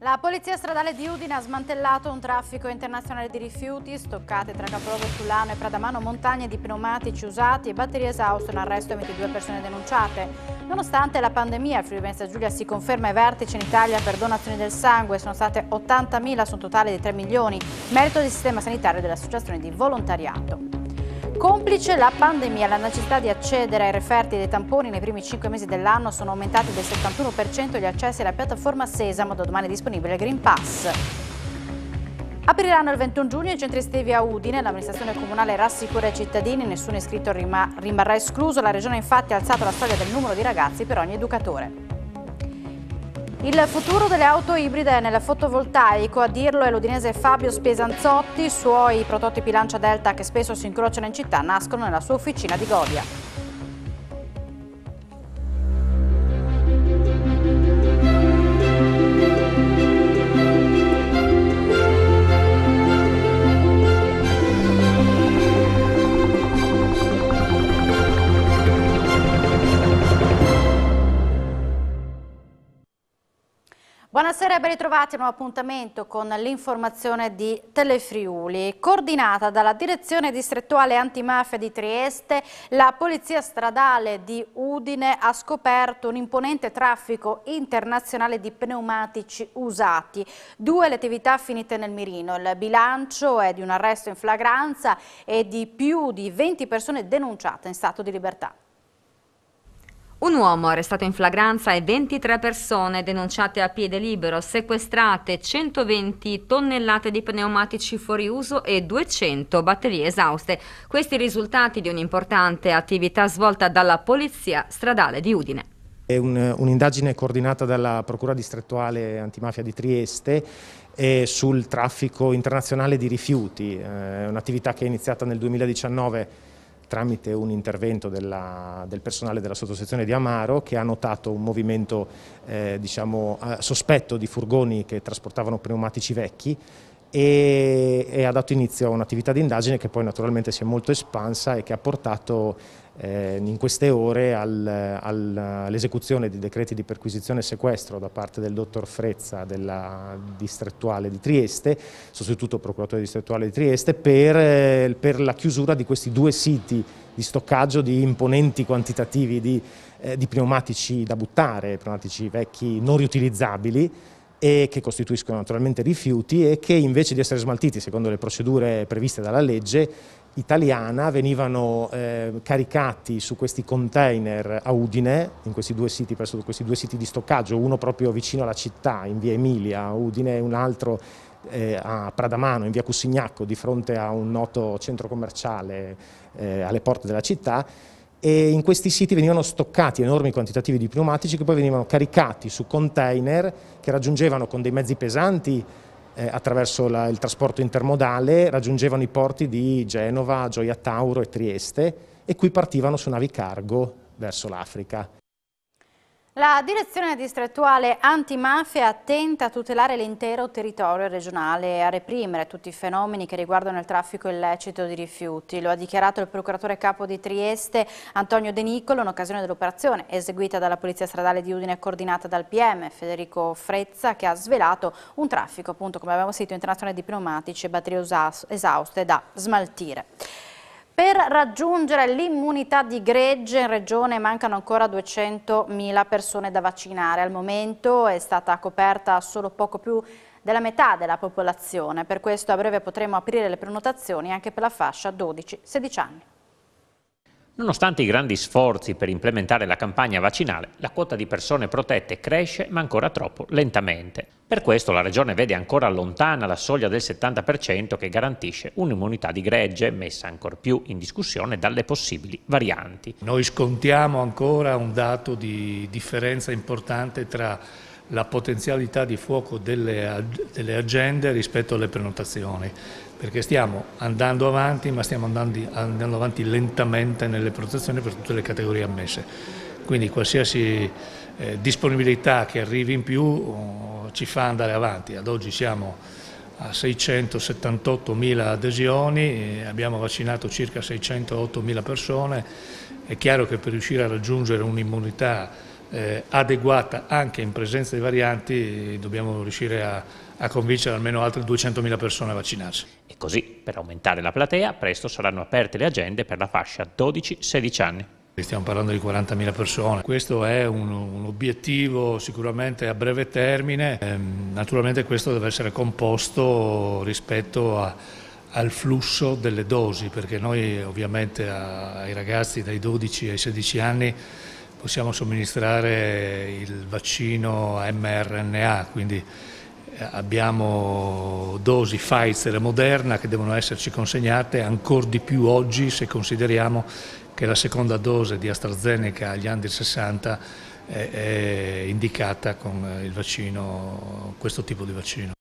La Polizia Stradale di Udine ha smantellato un traffico internazionale di rifiuti stoccati tra Capoluogo Sullano e Pradamano, montagne di pneumatici usati e batterie esauste, un arresto e 22 persone denunciate. Nonostante la pandemia, il Friuli Venezia Giulia si conferma ai vertici in Italia per donazioni del sangue, sono state 80.000 su un totale di 3 milioni, merito del sistema sanitario e delle associazioni di volontariato. Complice la pandemia, la necessità di accedere ai referti dei tamponi nei primi 5 mesi dell'anno sono aumentati del 71% gli accessi alla piattaforma Sesamo, da domani è disponibile il Green Pass. Apriranno il 21 giugno i centri estivi a Udine, l'amministrazione comunale rassicura i cittadini, nessun iscritto rimarrà escluso, la regione infatti ha alzato la soglia del numero di ragazzi per ogni educatore. Il futuro delle auto ibride è nel fotovoltaico, a dirlo è l'udinese Fabio Spiesanzotti. I suoi prototipi Lancia Delta, che spesso si incrociano in città, nascono nella sua officina di Godia. Buonasera e ben ritrovati a un nuovo appuntamento con l'informazione di Telefriuli. Coordinata dalla Direzione Distrettuale Antimafia di Trieste, la Polizia Stradale di Udine ha scoperto un imponente traffico internazionale di pneumatici usati. 2 le attività finite nel mirino. Il bilancio è di un arresto in flagranza e di più di 20 persone denunciate in stato di libertà. Un uomo arrestato in flagranza e 23 persone denunciate a piede libero, sequestrate 120 tonnellate di pneumatici fuori uso e 200 batterie esauste. Questi i risultati di un'importante attività svolta dalla Polizia Stradale di Udine. È un'indagine coordinata dalla Procura Distrettuale Antimafia di Trieste sul traffico internazionale di rifiuti, un'attività che è iniziata nel 2019 tramite un intervento del personale della sottosezione di Amaro, che ha notato un movimento sospetto di furgoni che trasportavano pneumatici vecchi e ha dato inizio a un'attività di indagine che poi naturalmente si è molto espansa e che ha portato in queste ore all'esecuzione di decreti di perquisizione e sequestro da parte del dottor Frezza della distrettuale di Trieste, sostituto procuratore distrettuale di Trieste, per la chiusura di questi 2 siti di stoccaggio di imponenti quantitativi di pneumatici da buttare, pneumatici vecchi non riutilizzabili, e che costituiscono naturalmente rifiuti e che invece di essere smaltiti secondo le procedure previste dalla legge italiana venivano caricati su questi container a Udine, in questi 2 siti, presso questi 2 siti di stoccaggio, uno proprio vicino alla città in via Emilia a Udine e un altro a Pradamano in via Cussignacco, di fronte a un noto centro commerciale alle porte della città. E in questi siti venivano stoccati enormi quantitativi di pneumatici che poi venivano caricati su container che raggiungevano con dei mezzi pesanti attraverso il trasporto intermodale, raggiungevano i porti di Genova, Gioia Tauro e Trieste e qui partivano su navi cargo verso l'Africa. La Direzione Distrettuale Antimafia tenta a tutelare l'intero territorio regionale e a reprimere tutti i fenomeni che riguardano il traffico illecito di rifiuti. Lo ha dichiarato il procuratore capo di Trieste, Antonio De Nicolo, in occasione dell'operazione eseguita dalla Polizia Stradale di Udine coordinata dal PM Federico Frezza, che ha svelato un traffico, appunto, come abbiamo sentito, internazionale di pneumatici e batterie esauste da smaltire. Per raggiungere l'immunità di gregge in regione mancano ancora 200.000 persone da vaccinare. Al momento è stata coperta solo poco più della metà della popolazione. Per questo a breve potremo aprire le prenotazioni anche per la fascia 12-16 anni. Nonostante i grandi sforzi per implementare la campagna vaccinale, la quota di persone protette cresce, ma ancora troppo lentamente. Per questo la Regione vede ancora lontana la soglia del 70% che garantisce un'immunità di gregge, messa ancor più in discussione dalle possibili varianti. Noi scontiamo ancora un dato di differenza importante tra la potenzialità di fuoco delle agende rispetto alle prenotazioni, perché stiamo andando avanti, ma stiamo andando avanti lentamente nelle prenotazioni per tutte le categorie ammesse. Quindi qualsiasi disponibilità che arrivi in più ci fa andare avanti. Ad oggi siamo a 678.000 adesioni, abbiamo vaccinato circa 608.000 persone. È chiaro che per riuscire a raggiungere un'immunità adeguata anche in presenza di varianti, dobbiamo riuscire a convincere almeno altre 200.000 persone a vaccinarsi. E così, per aumentare la platea, presto saranno aperte le agende per la fascia 12-16 anni. Stiamo parlando di 40.000 persone, questo è un obiettivo sicuramente a breve termine, naturalmente questo deve essere composto rispetto al flusso delle dosi, perché noi ovviamente ai ragazzi dai 12 ai 16 anni possiamo somministrare il vaccino mRNA, quindi abbiamo dosi Pfizer e Moderna che devono esserci consegnate ancora di più oggi se consideriamo che la seconda dose di AstraZeneca agli under 60 è indicata con il vaccino, questo tipo di vaccino.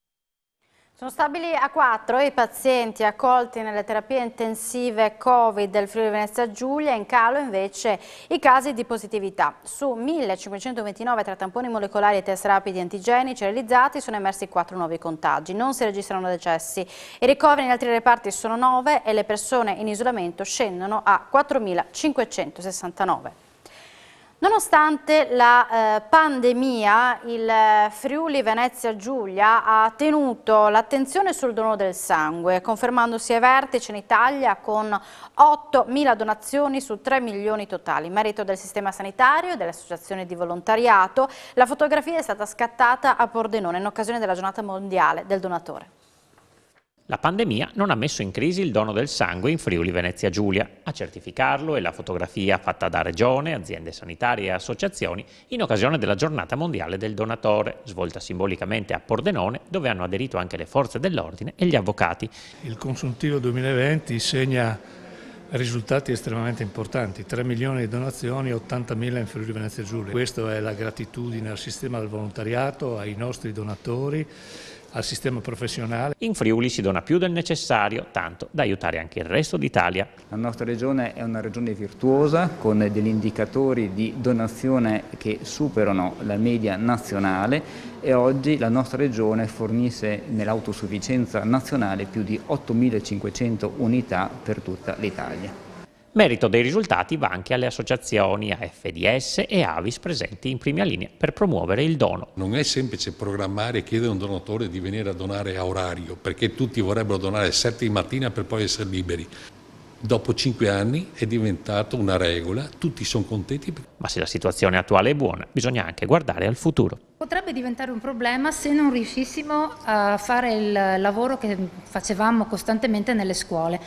Sono stabili a 4 i pazienti accolti nelle terapie intensive Covid del Friuli Venezia Giulia, in calo invece i casi di positività. Su 1529 tra tamponi molecolari e test rapidi antigenici realizzati sono emersi 4 nuovi contagi, non si registrano decessi. I ricoveri in altri reparti sono 9 e le persone in isolamento scendono a 4.569. Nonostante la pandemia, il Friuli Venezia Giulia ha tenuto l'attenzione sul dono del sangue, confermandosi ai vertici in Italia con 8.000 donazioni su 3 milioni totali. Merito del sistema sanitario e delle associazioni di volontariato, la fotografia è stata scattata a Pordenone in occasione della giornata mondiale del donatore. La pandemia non ha messo in crisi il dono del sangue in Friuli Venezia Giulia. A certificarlo è la fotografia fatta da Regione, aziende sanitarie e associazioni in occasione della giornata mondiale del donatore, svolta simbolicamente a Pordenone, dove hanno aderito anche le forze dell'ordine e gli avvocati. Il consuntivo 2020 segna risultati estremamente importanti, 3 milioni di donazioni, 80.000 in Friuli Venezia Giulia. Questa è la gratitudine al sistema del volontariato, ai nostri donatori, al sistema professionale. In Friuli si dona più del necessario, tanto da aiutare anche il resto d'Italia. La nostra regione è una regione virtuosa con degli indicatori di donazione che superano la media nazionale e oggi la nostra regione fornisce nell'autosufficienza nazionale più di 8.500 unità per tutta l'Italia. Merito dei risultati va anche alle associazioni AFDS e Avis presenti in prima linea per promuovere il dono. Non è semplice programmare e chiedere a un donatore di venire a donare a orario, perché tutti vorrebbero donare alle 7 di mattina per poi essere liberi. Dopo 5 anni è diventato una regola, tutti sono contenti. Ma se la situazione attuale è buona, bisogna anche guardare al futuro. Potrebbe diventare un problema se non riuscissimo a fare il lavoro che facevamo costantemente nelle scuole,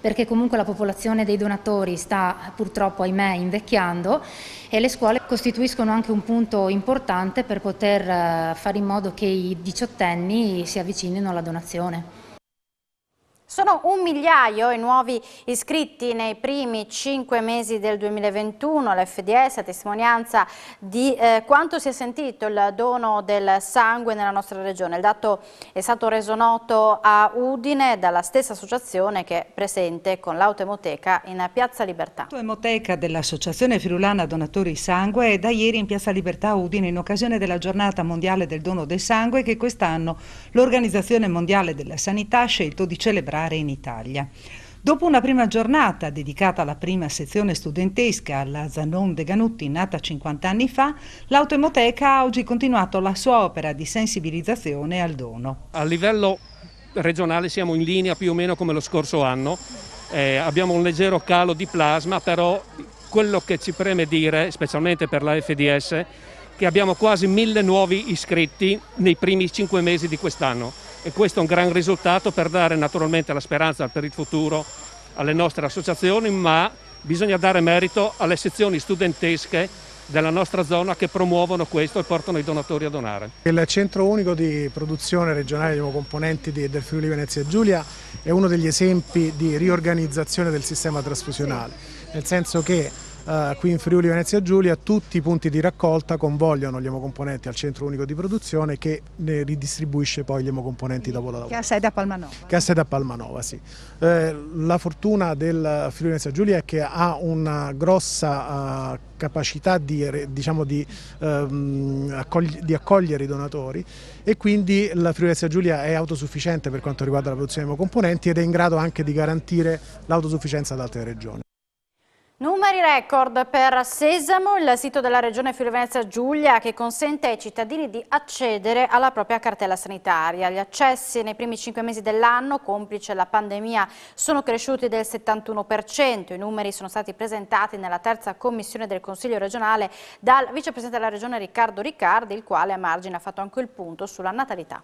perché comunque la popolazione dei donatori sta purtroppo, ahimè, invecchiando e le scuole costituiscono anche un punto importante per poter fare in modo che i diciottenni si avvicinino alla donazione. Sono 1 migliaio i nuovi iscritti nei primi 5 mesi del 2021 all'FDS, a testimonianza di quanto si è sentito il dono del sangue nella nostra regione. Il dato è stato reso noto a Udine dalla stessa associazione che è presente con l'autoemoteca in Piazza Libertà. L'autoemoteca dell'Associazione Friulana Donatori Sangue è da ieri in Piazza Libertà a Udine in occasione della giornata mondiale del dono del sangue che quest'anno l'Organizzazione Mondiale della Sanità ha scelto di celebrare in Italia. Dopo una prima giornata dedicata alla prima sezione studentesca alla Zanon de Ganutti, nata 50 anni fa, l'autoemoteca ha oggi continuato la sua opera di sensibilizzazione al dono. A livello regionale siamo in linea più o meno come lo scorso anno, abbiamo un leggero calo di plasma, però quello che ci preme dire, specialmente per la FDS, che abbiamo quasi 1000 nuovi iscritti nei primi 5 mesi di quest'anno. E questo è un gran risultato per dare naturalmente la speranza per il futuro alle nostre associazioni, ma bisogna dare merito alle sezioni studentesche della nostra zona che promuovono questo e portano i donatori a donare. Il Centro Unico di Produzione Regionale di Emocomponenti del Friuli Venezia Giulia è uno degli esempi di riorganizzazione del sistema trasfusionale, nel senso che qui in Friuli Venezia Giulia tutti i punti di raccolta convogliano gli emocomponenti al Centro Unico di Produzione che ne ridistribuisce poi gli emocomponenti dopo la lavoro. Che ha sede a Palmanova. Che ha sede a Palmanova, sì. La fortuna del Friuli Venezia Giulia è che ha una grossa capacità di accogliere i donatori e quindi la Friuli Venezia Giulia è autosufficiente per quanto riguarda la produzione di emocomponenti ed è in grado anche di garantire l'autosufficienza ad altre regioni. Numeri record per Sesamo, il sito della Regione Friuli-Venezia Giulia che consente ai cittadini di accedere alla propria cartella sanitaria. Gli accessi nei primi 5 mesi dell'anno, complice la pandemia, sono cresciuti del 71%. I numeri sono stati presentati nella terza commissione del Consiglio regionale dal vicepresidente della Regione Riccardo Riccardi, il quale a margine ha fatto anche il punto sulla natalità.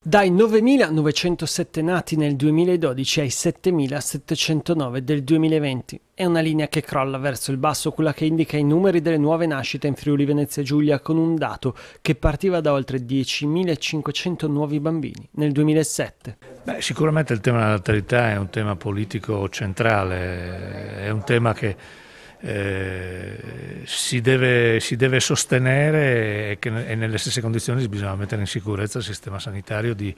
Dai 9.907 nati nel 2012 ai 7.709 del 2020. È una linea che crolla verso il basso, quella che indica i numeri delle nuove nascite in Friuli Venezia Giulia, con un dato che partiva da oltre 10.500 nuovi bambini nel 2007. Sicuramente il tema della natalità è un tema politico centrale, è un tema che si deve sostenere e nelle stesse condizioni bisogna mettere in sicurezza il sistema sanitario di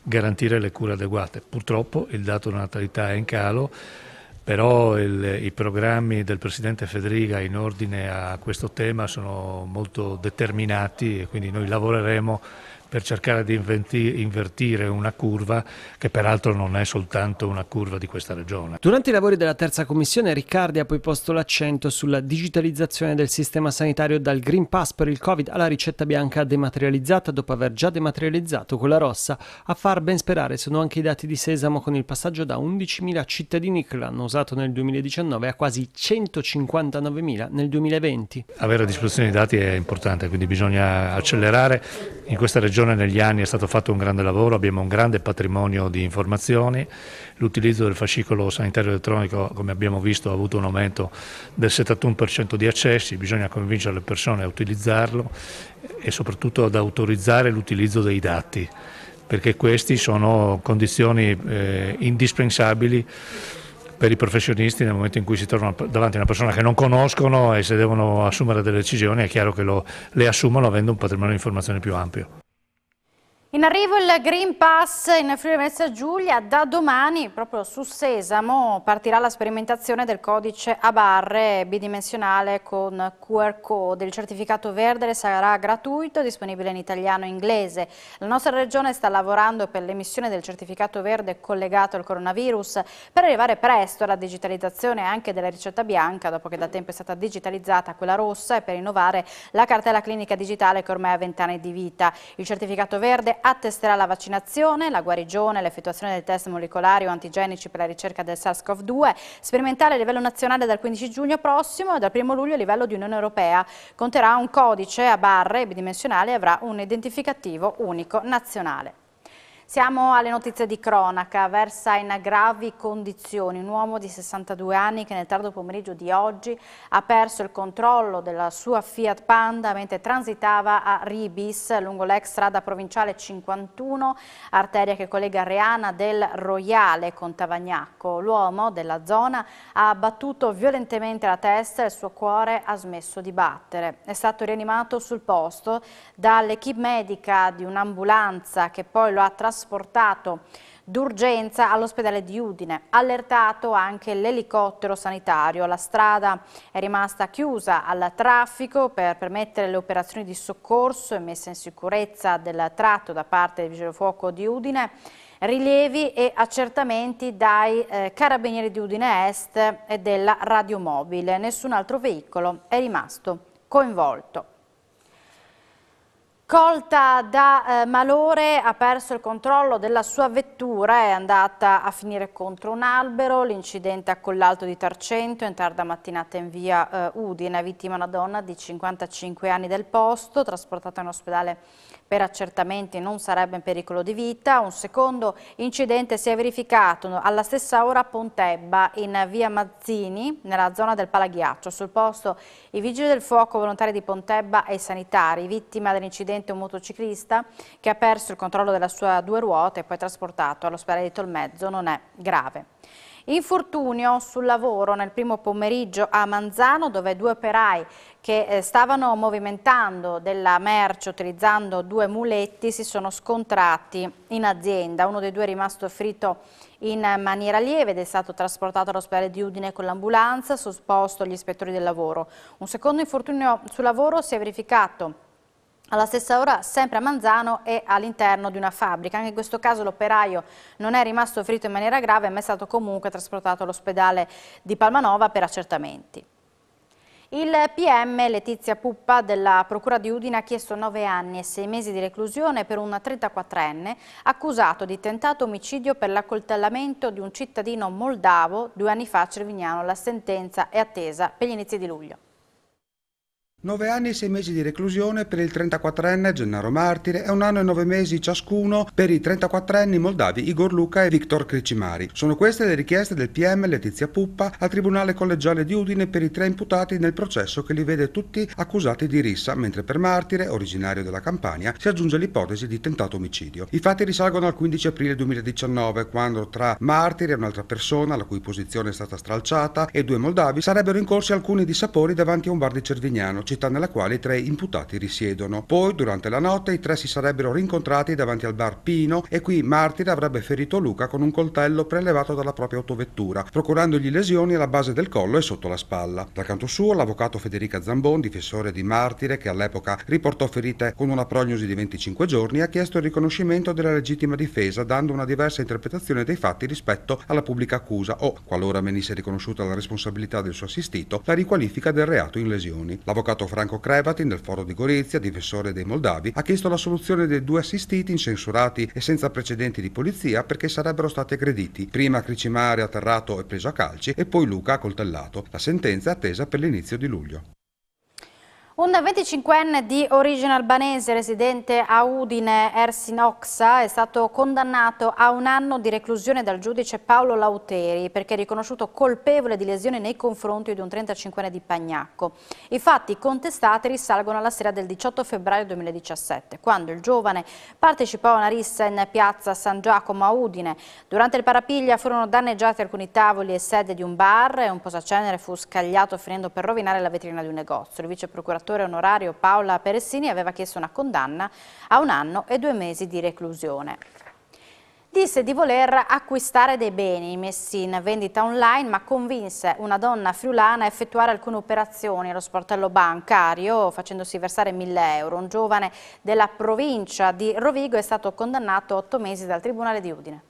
garantire le cure adeguate. Purtroppo il dato della natalità è in calo, però i programmi del Presidente Federica in ordine a questo tema sono molto determinati e quindi noi lavoreremo per cercare di invertire una curva che peraltro non è soltanto una curva di questa regione. Durante i lavori della terza commissione Riccardi ha poi posto l'accento sulla digitalizzazione del sistema sanitario, dal Green Pass per il Covid alla ricetta bianca dematerializzata dopo aver già dematerializzato quella rossa. A far ben sperare sono anche i dati di Sesamo, con il passaggio da 11.000 cittadini che l'hanno usato nel 2019 a quasi 159.000 nel 2020. Avere a disposizione i dati è importante, quindi bisogna accelerare. In questa regione negli anni è stato fatto un grande lavoro, abbiamo un grande patrimonio di informazioni, l'utilizzo del fascicolo sanitario elettronico, come abbiamo visto, ha avuto un aumento del 71% di accessi, bisogna convincere le persone a utilizzarlo e soprattutto ad autorizzare l'utilizzo dei dati, perché questi sono condizioni indispensabili per i professionisti nel momento in cui si trovano davanti a una persona che non conoscono e se devono assumere delle decisioni è chiaro che le assumono avendo un patrimonio di informazioni più ampio. In arrivo il Green Pass in Friuli Venezia Giulia. Da domani, proprio su Sesamo, partirà la sperimentazione del codice a barre bidimensionale con QR code. Il certificato verde sarà gratuito, disponibile in italiano e inglese. La nostra regione sta lavorando per l'emissione del certificato verde collegato al coronavirus per arrivare presto alla digitalizzazione anche della ricetta bianca, dopo che da tempo è stata digitalizzata quella rossa, e per innovare la cartella clinica digitale che ormai ha 20 anni di vita. Il certificato verde attesterà la vaccinazione, la guarigione, l'effettuazione del test molecolari o antigenici per la ricerca del SARS-CoV-2, sperimentale a livello nazionale dal 15 giugno prossimo e dal 1 luglio a livello di Unione Europea. Conterrà un codice a barre bidimensionale e avrà un identificativo unico nazionale. Siamo alle notizie di cronaca. Versa in gravi condizioni un uomo di 62 anni che nel tardo pomeriggio di oggi ha perso il controllo della sua Fiat Panda mentre transitava a Ribis lungo l'ex strada provinciale 51, arteria che collega Reana del Roiale con Tavagnacco. L'uomo della zona ha abbattuto violentemente la testa e il suo cuore ha smesso di battere. È stato rianimato sul posto dall'equipe medica di un'ambulanza che poi lo ha trasportato d'urgenza all'ospedale di Udine. Allertato anche l'elicottero sanitario. La strada è rimasta chiusa al traffico per permettere le operazioni di soccorso e messa in sicurezza del tratto da parte del Vigili del Fuoco di Udine. Rilievi e accertamenti dai carabinieri di Udine Est e della radiomobile. Nessun altro veicolo è rimasto coinvolto. Colta da malore, ha perso il controllo della sua vettura, è andata a finire contro un albero. L'incidente a Collalto di Tarcento in tarda mattinata in via Udine. Vittima una donna di 55 anni del posto, trasportata in ospedale per accertamenti, non sarebbe in pericolo di vita. Un secondo incidente si è verificato alla stessa ora a Pontebba in via Mazzini, nella zona del Palaghiaccio. Sul posto i vigili del fuoco, volontari di Pontebba e i sanitari. Vittima dell'incidente un motociclista che ha perso il controllo della sua due ruote e poi trasportato all'ospedale di Tolmezzo, non è grave. Infortunio sul lavoro nel primo pomeriggio a Manzano, dove due operai che stavano movimentando della merce utilizzando due muletti si sono scontrati in azienda. Uno dei due è rimasto ferito in maniera lieve ed è stato trasportato all'ospedale di Udine con l'ambulanza, sul posto gli ispettori del lavoro. Un secondo infortunio sul lavoro si è verificato Alla stessa ora, sempre a Manzano e all'interno di una fabbrica. Anche in questo caso l'operaio non è rimasto ferito in maniera grave, ma è stato comunque trasportato all'ospedale di Palmanova per accertamenti. Il PM Letizia Puppa della Procura di Udine ha chiesto 9 anni e 6 mesi di reclusione per un 34enne accusato di tentato omicidio per l'accoltellamento di un cittadino moldavo 2 anni fa a Cervignano. La sentenza è attesa per gli inizi di luglio. 9 anni e 6 mesi di reclusione per il 34enne Gennaro Martire e 1 anno e 9 mesi ciascuno per i 34enni moldavi Igor Luca e Victor Cricimari. Sono queste le richieste del PM Letizia Puppa al Tribunale Collegiale di Udine per i 3 imputati nel processo che li vede tutti accusati di rissa, mentre per Martire, originario della Campania, si aggiunge l'ipotesi di tentato omicidio. I fatti risalgono al 15 aprile 2019, quando tra Martire e un'altra persona, la cui posizione è stata stralciata, e 2 moldavi sarebbero incorsi alcuni dissapori davanti a un bar di Cervignano, città nella quale i 3 imputati risiedono. Poi, durante la notte, i 3 si sarebbero rincontrati davanti al bar Pino e qui Martire avrebbe ferito Luca con un coltello prelevato dalla propria autovettura, procurandogli lesioni alla base del collo e sotto la spalla. Dal canto suo, l'avvocato Federica Zambon, difensore di Martire, che all'epoca riportò ferite con una prognosi di 25 giorni, ha chiesto il riconoscimento della legittima difesa, dando una diversa interpretazione dei fatti rispetto alla pubblica accusa o, qualora venisse riconosciuta la responsabilità del suo assistito, la riqualifica del reato in lesioni. L'avvocato Franco Crevatin, del Foro di Gorizia, difensore dei moldavi, ha chiesto la soluzione dei 2 assistiti incensurati e senza precedenti di polizia perché sarebbero stati aggrediti. Prima Cricimari atterrato e preso a calci e poi Luca accoltellato. La sentenza è attesa per l'inizio di luglio. Un 25enne di origine albanese residente a Udine, Ersin Oksa, è stato condannato a 1 anno di reclusione dal giudice Paolo Lauteri perché è riconosciuto colpevole di lesioni nei confronti di un 35enne di Pagnacco. I fatti contestati risalgono alla sera del 18 febbraio 2017, quando il giovane partecipò a una rissa in piazza San Giacomo a Udine. Durante il parapiglia furono danneggiati alcuni tavoli e sedie di un bar e un posacenere fu scagliato finendo per rovinare la vetrina di un negozio. Il vice procuratore onorario Paola Peressini aveva chiesto una condanna a 1 anno e 2 mesi di reclusione. Disse di voler acquistare dei beni messi in vendita online, ma convinse una donna friulana a effettuare alcune operazioni allo sportello bancario facendosi versare 1.000 euro. Un giovane della provincia di Rovigo è stato condannato a 8 mesi dal Tribunale di Udine.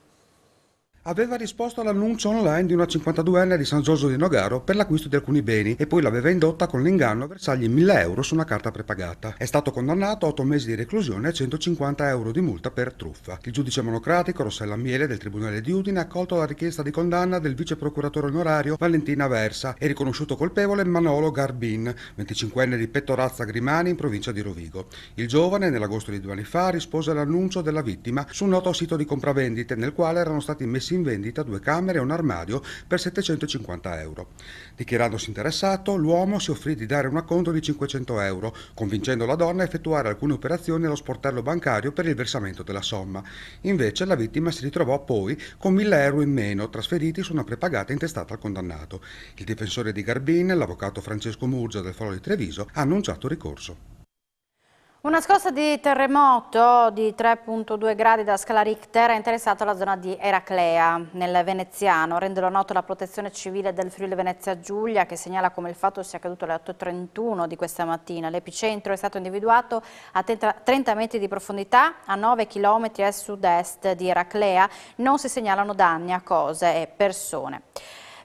Aveva risposto all'annuncio online di una 52enne di San Giorgio di Nogaro per l'acquisto di alcuni beni e poi l'aveva indotta con l'inganno a versargli 1.000 euro su una carta prepagata. È stato condannato a 8 mesi di reclusione e 150 euro di multa per truffa. Il giudice monocratico Rossella Miele del Tribunale di Udine ha accolto la richiesta di condanna del vice procuratore onorario Valentina Versa e riconosciuto colpevole Manolo Garbin, 25enne di Pettorazza Grimani in provincia di Rovigo. Il giovane nell'agosto di 2 anni fa rispose all'annuncio della vittima su un noto sito di compravendite nel quale erano stati messi in vendita 2 camere e un armadio per 750 euro. Dichiarandosi interessato, l'uomo si offrì di dare un acconto di 500 euro, convincendo la donna a effettuare alcune operazioni allo sportello bancario per il versamento della somma. Invece la vittima si ritrovò poi con 1.000 euro in meno trasferiti su una prepagata intestata al condannato. Il difensore di Garbin, l'avvocato Francesco Murgia del Foro di Treviso, ha annunciato ricorso. Una scossa di terremoto di 3,2 gradi da scala Richter ha interessato la zona di Eraclea, nel Veneziano. Renderlo noto la Protezione Civile del Friuli Venezia Giulia, che segnala come il fatto sia accaduto alle 8:31 di questa mattina. L'epicentro è stato individuato a 30 metri di profondità, a 9 km a sud-est di Eraclea. Non si segnalano danni a cose e persone.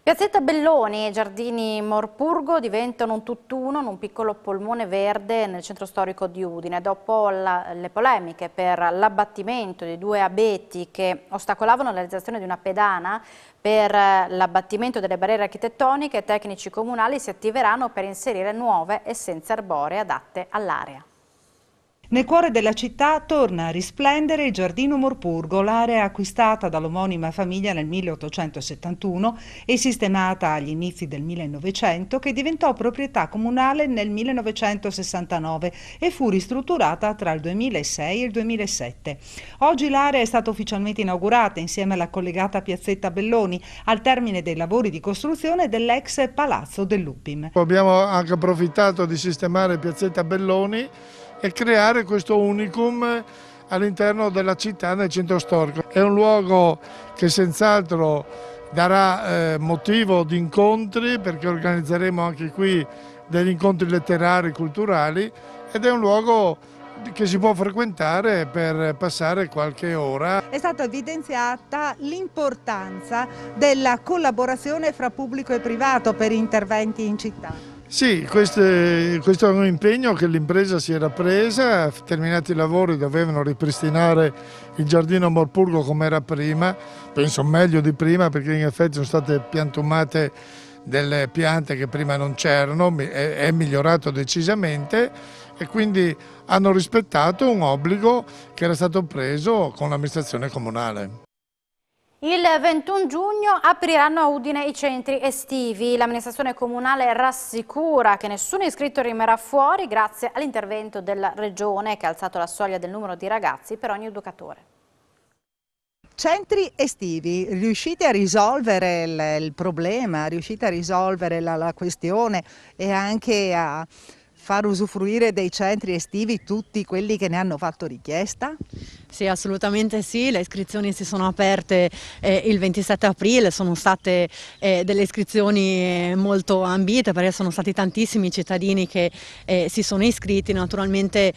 Piazzetta Belloni e Giardini Morpurgo diventano un tutt'uno in un piccolo polmone verde nel centro storico di Udine. Dopo le polemiche per l'abbattimento di 2 abeti che ostacolavano la realizzazione di una pedana per l'abbattimento delle barriere architettoniche, tecnici comunali si attiveranno per inserire nuove essenze arboree adatte all'area. Nel cuore della città torna a risplendere il Giardino Morpurgo, l'area acquistata dall'omonima famiglia nel 1871 e sistemata agli inizi del 1900, che diventò proprietà comunale nel 1969 e fu ristrutturata tra il 2006 e il 2007. Oggi l'area è stata ufficialmente inaugurata insieme alla collegata Piazzetta Belloni al termine dei lavori di costruzione dell'ex Palazzo dell'Upim. Abbiamo anche approfittato di sistemare Piazzetta Belloni e creare questo unicum all'interno della città, nel centro storico. È un luogo che senz'altro darà motivo di incontri, perché organizzeremo anche qui degli incontri letterari, culturali, ed è un luogo che si può frequentare per passare qualche ora. È stata evidenziata l'importanza della collaborazione fra pubblico e privato per interventi in città. Sì, questo è un impegno che l'impresa si era presa, terminati i lavori dovevano ripristinare il giardino Morpurgo come era prima, penso meglio di prima perché in effetti sono state piantumate delle piante che prima non c'erano, è migliorato decisamente e quindi hanno rispettato un obbligo che era stato preso con l'amministrazione comunale. Il 21 giugno apriranno a Udine i centri estivi. L'amministrazione comunale rassicura che nessun iscritto rimarrà fuori grazie all'intervento della Regione che ha alzato la soglia del numero di ragazzi per ogni educatore. Centri estivi, riuscite a risolvere il problema, riuscite a risolvere la questione e anche a far usufruire dei centri estivi tutti quelli che ne hanno fatto richiesta? Sì, assolutamente sì, le iscrizioni si sono aperte il 27 aprile, sono state delle iscrizioni molto ambite perché sono stati tantissimi cittadini che si sono iscritti, naturalmente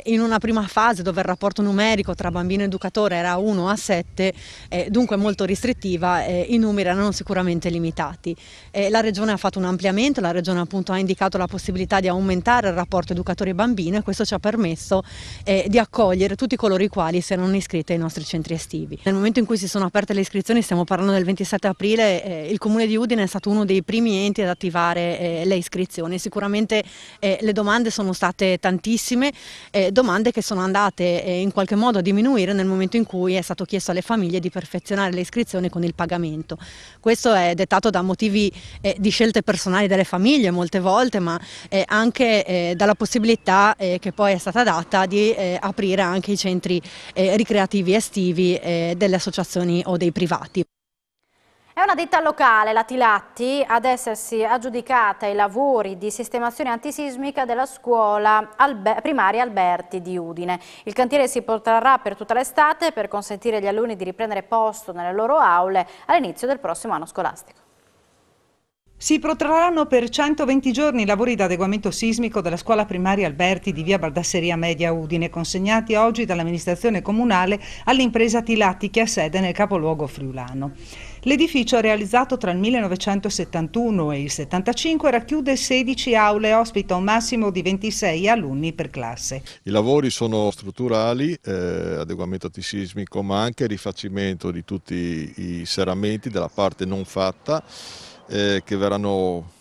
in una prima fase dove il rapporto numerico tra bambino e educatore era 1:7, dunque molto restrittiva, i numeri erano sicuramente limitati. La Regione ha fatto un ampliamento, la Regione appunto ha indicato la possibilità di aumentare il rapporto educatore e bambino e questo ci ha permesso di accogliere tutti coloro i quali si erano iscritti ai nostri centri estivi. Nel momento in cui si sono aperte le iscrizioni, stiamo parlando del 27 aprile, il Comune di Udine è stato uno dei primi enti ad attivare le iscrizioni. Sicuramente le domande sono state tantissime, domande che sono andate in qualche modo a diminuire nel momento in cui è stato chiesto alle famiglie di perfezionare le iscrizioni con il pagamento. Questo è dettato da motivi di scelte personali delle famiglie molte volte, ma anche dalla possibilità che poi è stata data di aprire anche i centri ricreativi estivi delle associazioni o dei privati. È una ditta locale, la Tilatti, ad essersi aggiudicata i lavori di sistemazione antisismica della scuola primaria Alberti di Udine. Il cantiere si protrarrà per tutta l'estate per consentire agli alunni di riprendere posto nelle loro aule all'inizio del prossimo anno scolastico. Si protrarranno per 120 giorni i lavori di adeguamento sismico della scuola primaria Alberti di via Baldasseria Media Udine, consegnati oggi dall'amministrazione comunale all'impresa Tilatti che ha sede nel capoluogo friulano. L'edificio, realizzato tra il 1971 e il 75, racchiude 16 aule e ospita un massimo di 26 alunni per classe. I lavori sono strutturali, adeguamento antisismico, ma anche rifacimento di tutti i serramenti della parte non fatta, che verranno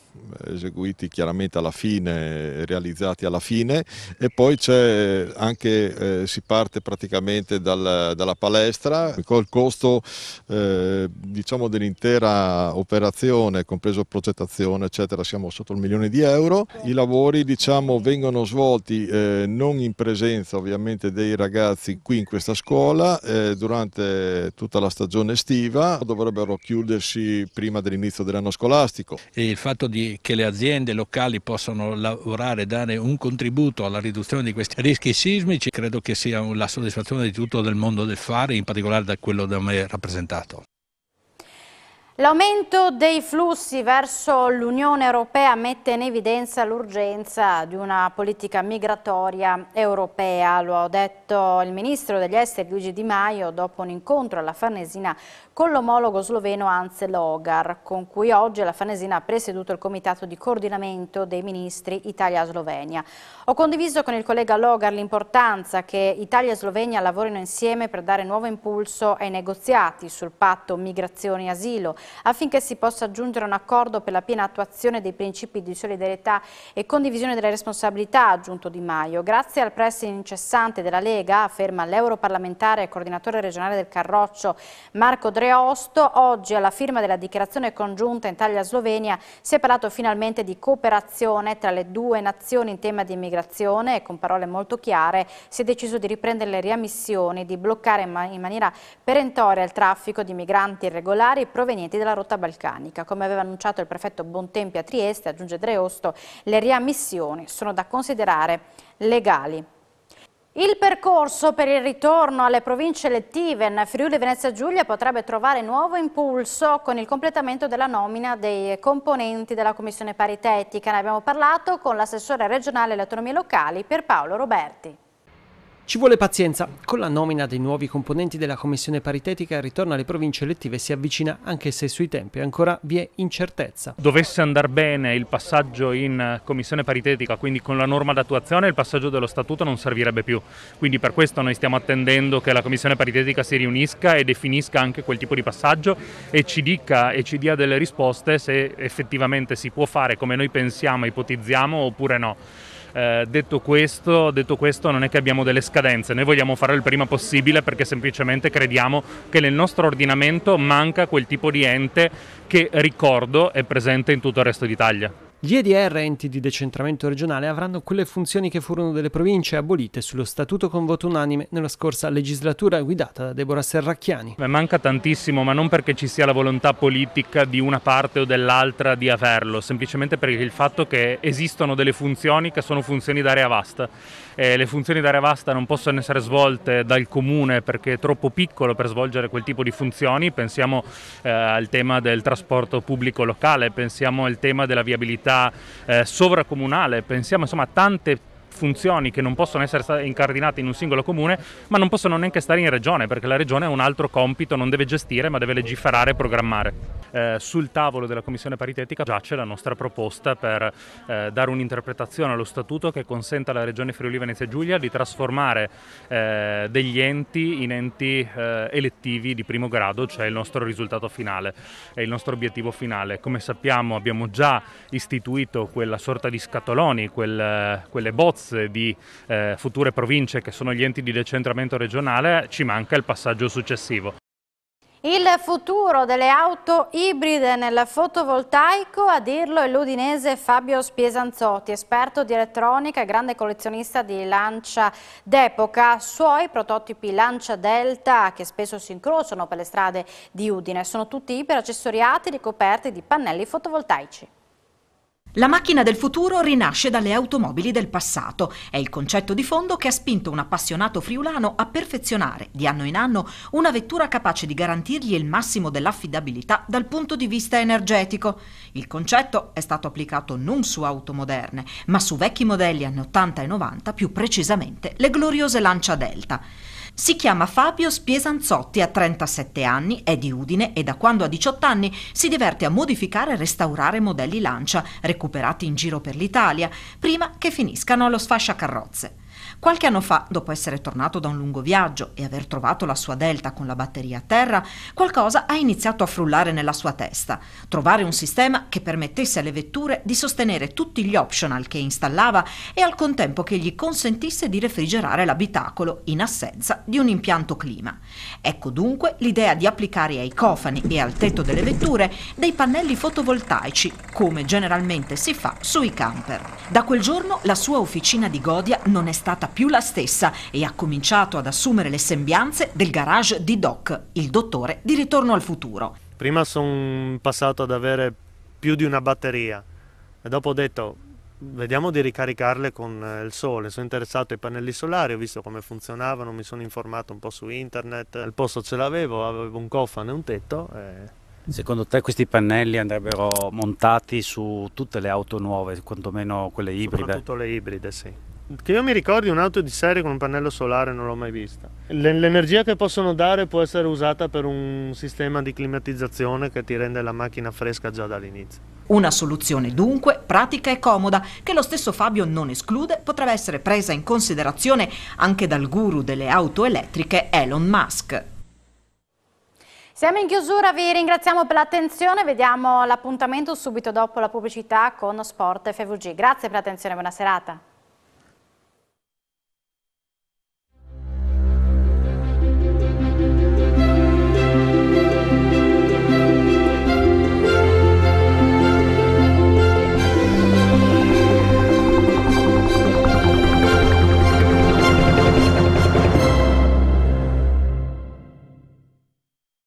eseguiti chiaramente alla fine, realizzati alla fine, e poi c'è anche, si parte praticamente dalla palestra, col costo diciamo dell'intera operazione, compreso progettazione eccetera, siamo sotto il €1.000.000. I lavori diciamo vengono svolti non in presenza ovviamente dei ragazzi qui in questa scuola, durante tutta la stagione estiva, dovrebbero chiudersi prima dell'inizio dell'anno scolastico. E il fatto che le aziende locali possano lavorare e dare un contributo alla riduzione di questi rischi sismici credo che sia la soddisfazione di tutto del mondo del fare, in particolare da quello da me rappresentato. L'aumento dei flussi verso l'Unione Europea mette in evidenza l'urgenza di una politica migratoria europea, lo ha detto il ministro degli esteri Luigi Di Maio dopo un incontro alla Farnesina con l'omologo sloveno Ante Logar, con cui oggi la Farnesina ha presieduto il comitato di coordinamento dei ministri Italia-Slovenia. Ho condiviso con il collega Logar l'importanza che Italia e Slovenia lavorino insieme per dare nuovo impulso ai negoziati sul patto migrazioni e asilo, affinché si possa giungere a un accordo per la piena attuazione dei principi di solidarietà e condivisione delle responsabilità, ha aggiunto Di Maio. Grazie al pressing incessante della Lega, afferma l'europarlamentare e coordinatore regionale del Carroccio Marco Dreosto, oggi alla firma della dichiarazione congiunta Italia-Slovenia si è parlato finalmente di cooperazione tra le due nazioni in tema di immigrazione e con parole molto chiare si è deciso di riprendere le riammissioni, di bloccare in maniera perentoria il traffico di migranti irregolari provenienti dalla rotta balcanica. Come aveva annunciato il prefetto Bontempi a Trieste, aggiunge Dreosto, le riammissioni sono da considerare legali. Il percorso per il ritorno alle province elettive in Friuli Venezia Giulia potrebbe trovare nuovo impulso con il completamento della nomina dei componenti della commissione paritetica. Ne abbiamo parlato con l'assessore regionale alle autonomie locali Pierpaolo Roberti. Ci vuole pazienza. Con la nomina dei nuovi componenti della commissione paritetica il ritorno alle province elettive si avvicina, anche se sui tempi ancora vi è incertezza. Dovesse andare bene il passaggio in commissione paritetica, quindi con la norma d'attuazione, il passaggio dello statuto non servirebbe più. Quindi per questo noi stiamo attendendo che la commissione paritetica si riunisca e definisca anche quel tipo di passaggio e ci dica e ci dia delle risposte se effettivamente si può fare come noi pensiamo, ipotizziamo oppure no. Detto questo non è che abbiamo delle scadenze, noi vogliamo fare il prima possibile perché semplicemente crediamo che nel nostro ordinamento manca quel tipo di ente che, ricordo, è presente in tutto il resto d'Italia. Gli EDR, enti di decentramento regionale, avranno quelle funzioni che furono delle province abolite sullo statuto con voto unanime nella scorsa legislatura guidata da Deborah Serracchiani. Manca tantissimo, ma non perché ci sia la volontà politica di una parte o dell'altra di averlo, semplicemente per il fatto che esistono delle funzioni che sono funzioni d'area vasta. Le funzioni d'area vasta non possono essere svolte dal comune perché è troppo piccolo per svolgere quel tipo di funzioni. Pensiamo al tema del trasporto pubblico locale, pensiamo al tema della viabilità sovracomunale, pensiamo insomma a tante funzioni che non possono essere incardinate in un singolo comune, ma non possono neanche stare in regione, perché la regione ha un altro compito, non deve gestire ma deve legiferare e programmare. Sul tavolo della commissione paritetica giace la nostra proposta per dare un'interpretazione allo statuto che consenta alla regione Friuli Venezia Giulia di trasformare degli enti in enti elettivi di primo grado, cioè il nostro risultato finale, è il nostro obiettivo finale. Come sappiamo abbiamo già istituito quella sorta di scatoloni, quelle bozze di future province che sono gli enti di decentramento regionale, ci manca il passaggio successivo. Il futuro delle auto ibride nel fotovoltaico, a dirlo è l'udinese Fabio Spiesanzotti, esperto di elettronica e grande collezionista di Lancia d'epoca. Suoi prototipi Lancia Delta, che spesso si incrociano per le strade di Udine, sono tutti iperaccessoriati ricoperti di pannelli fotovoltaici. La macchina del futuro rinasce dalle automobili del passato. È il concetto di fondo che ha spinto un appassionato friulano a perfezionare di anno in anno una vettura capace di garantirgli il massimo dell'affidabilità dal punto di vista energetico. Il concetto è stato applicato non su auto moderne, ma su vecchi modelli anni 80 e 90, più precisamente le gloriose Lancia Delta. Si chiama Fabio Spiesanzotti, ha 37 anni, è di Udine e da quando ha 18 anni si diverte a modificare e restaurare modelli Lancia recuperati in giro per l'Italia, prima che finiscano allo sfasciacarrozze. Qualche anno fa, dopo essere tornato da un lungo viaggio e aver trovato la sua Delta con la batteria a terra, qualcosa ha iniziato a frullare nella sua testa. Trovare un sistema che permettesse alle vetture di sostenere tutti gli optional che installava e al contempo che gli consentisse di refrigerare l'abitacolo in assenza di un impianto clima. Ecco dunque l'idea di applicare ai cofani e al tetto delle vetture dei pannelli fotovoltaici, come generalmente si fa sui camper. Da quel giorno la sua officina di Godia non è stata più la stessa e ha cominciato ad assumere le sembianze del garage di Doc, il dottore di Ritorno al futuro. Prima sono passato ad avere più di una batteria e dopo ho detto vediamo di ricaricarle con il sole. Sono interessato ai pannelli solari, ho visto come funzionavano, mi sono informato un po' su internet, il posto ce l'avevo, avevo un cofano e un tetto. Secondo te questi pannelli andrebbero montati su tutte le auto nuove, quantomeno quelle ibride? Soprattutto le ibride, sì. Che io mi ricordi un'auto di serie con un pannello solare non l'ho mai vista. L'energia che possono dare può essere usata per un sistema di climatizzazione che ti rende la macchina fresca già dall'inizio. Una soluzione dunque pratica e comoda che lo stesso Fabio non esclude potrebbe essere presa in considerazione anche dal guru delle auto elettriche Elon Musk. Siamo in chiusura, vi ringraziamo per l'attenzione, vediamo l'appuntamento subito dopo la pubblicità con Sport FVG. Grazie per l'attenzione, buona serata.